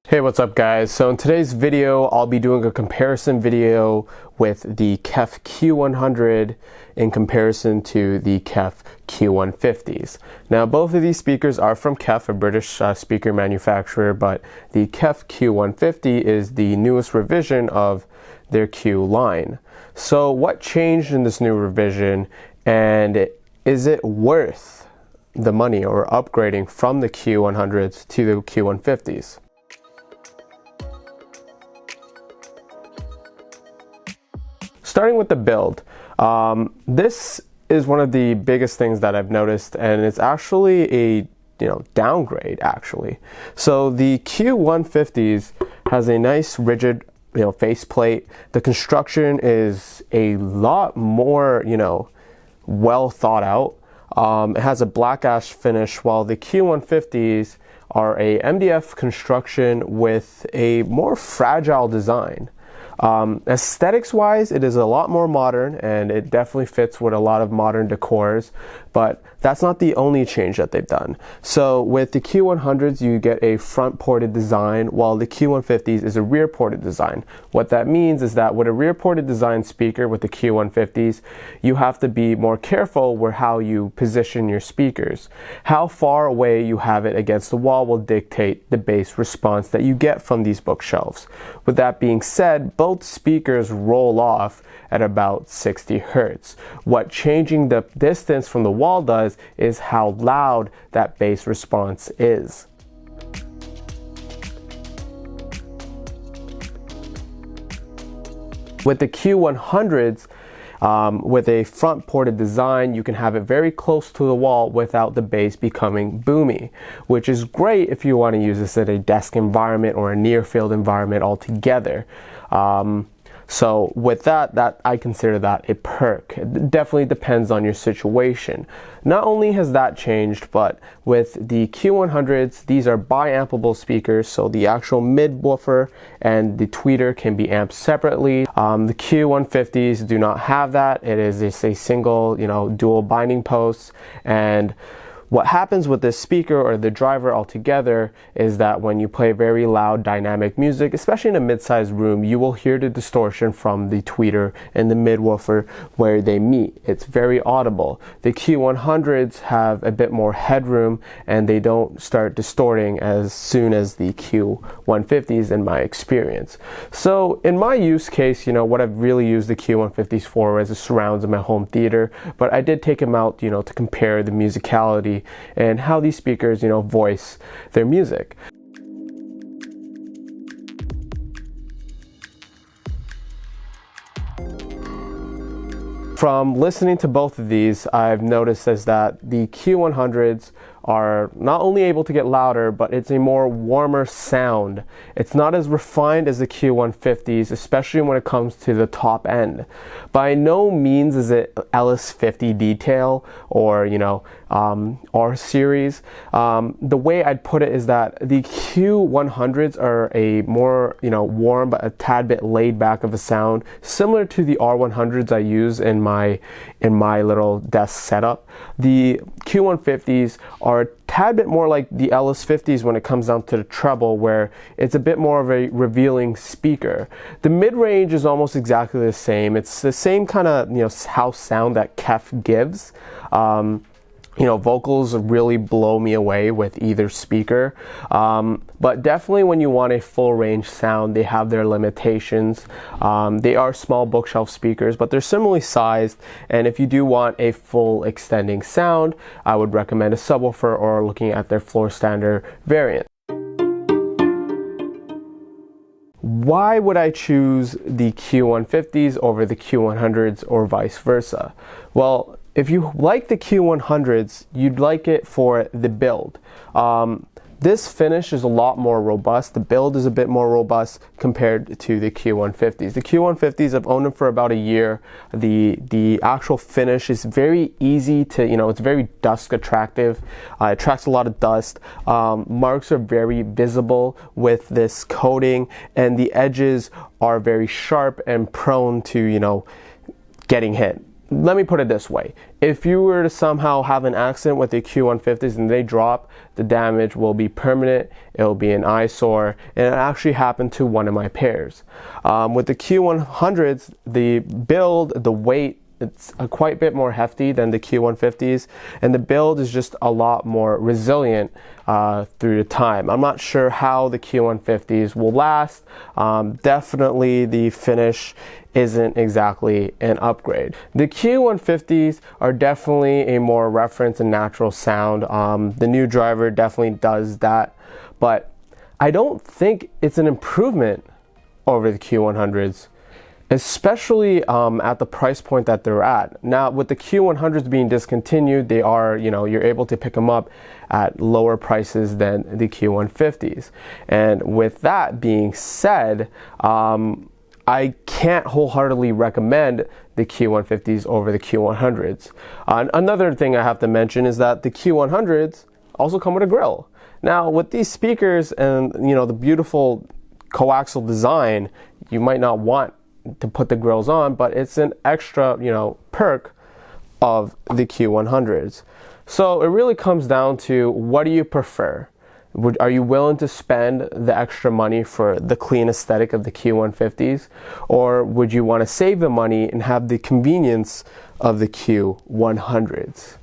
Hey, what's up guys? So in today's video, I'll be doing a comparison video with the KEF Q100 in comparison to the KEF Q150s. Now, both of these speakers are from KEF, a British speaker manufacturer, but the KEF Q150 is the newest revision of their Q line. So what changed in this new revision, and is it worth the money or upgrading from the Q100s to the Q150s? Starting with the build, this is one of the biggest things that I've noticed, and it's actually a downgrade actually. So the Q150s has a nice rigid faceplate. The construction is a lot more well thought out. It has a black ash finish, while the Q150s are a MDF construction with a more fragile design. Aesthetics wise, it is a lot more modern, and it definitely fits with a lot of modern decors, but that's not the only change that they've done. So with the Q100s, you get a front ported design, while the Q150s is a rear ported design. What that means is that with a rear ported design speaker with the Q150s, you have to be more careful with how you position your speakers. How far away you have it against the wall will dictate the bass response that you get from these bookshelves. With that being said, both speakers roll off at about 60 Hertz. What changing the distance from the wall does is how loud that bass response is. With the Q100s, with a front ported design, you can have it very close to the wall without the bass becoming boomy, which is great if you want to use this in a desk environment or a near field environment altogether. So with that, I consider that a perk. It definitely depends on your situation. Not only has that changed, but with the Q100s, these are bi-ampable speakers, so the actual mid-woofer and the tweeter can be amped separately. The Q150s do not have that. It is just a single, dual binding posts, and what happens with this speaker or the driver altogether is that when you play very loud dynamic music, especially in a mid-sized room, you will hear the distortion from the tweeter and the mid-woofer where they meet. It's very audible. The Q100s have a bit more headroom, and they don't start distorting as soon as the Q150s in my experience. So in my use case, what I've really used the Q150s for is the surrounds in my home theater, but I did take them out, to compare the musicality and how these speakers, voice their music. From listening to both of these, I've noticed is that the Q100s are not only able to get louder, but it's a more warmer sound. It's not as refined as the Q150s, especially when it comes to the top end. By no means is it LS50 detail or R series. The way I'd put it is that the Q100s are a more warm but a tad bit laid back of a sound, similar to the R100s I use in my little desk setup. The Q150s are a tad bit more like the LS50s when it comes down to the treble, where it's a bit more of a revealing speaker. The mid-range is almost exactly the same. It's the same kind of house sound that KEF gives. Vocals really blow me away with either speaker, but definitely when you want a full range sound, they have their limitations. They are small bookshelf speakers, but they're similarly sized, and if you do want a full extending sound, I would recommend a subwoofer or looking at their floor standard variant. Why would I choose the Q150s over the Q100s or vice versa? Well, if you like the Q100s, you'd like it for the build. This finish is a lot more robust. The build is a bit more robust compared to the Q150s. The Q150s, I've owned them for about a year. The actual finish is very easy to, it's very dust attractive. It attracts a lot of dust. Marks are very visible with this coating, and the edges are very sharp and prone to, getting hit. let me put it this way. If you were to somehow have an accident with the Q150s and they drop, the damage will be permanent, it'll be an eyesore, and it actually happened to one of my pairs. With the Q100s, the build, the weight, it's quite a bit more hefty than the Q150s, and the build is just a lot more resilient through the time. I'm not sure how the Q150s will last. Definitely the finish isn't exactly an upgrade. The Q150s are definitely a more reference and natural sound. The new driver definitely does that, but I don't think it's an improvement over the Q100s. Especially at the price point that they're at. Now, with the Q100s being discontinued, they are, you're able to pick them up at lower prices than the Q150s. And with that being said, I can't wholeheartedly recommend the Q150s over the Q100s. Another thing I have to mention is that the Q100s also come with a grill. Now, with these speakers and, the beautiful coaxial design, you might not want to put the grills on, but it's an extra, perk of the Q100s. So it really comes down to, what do you prefer? Are you willing to spend the extra money for the clean aesthetic of the Q150s? Or would you want to save the money and have the convenience of the Q100s?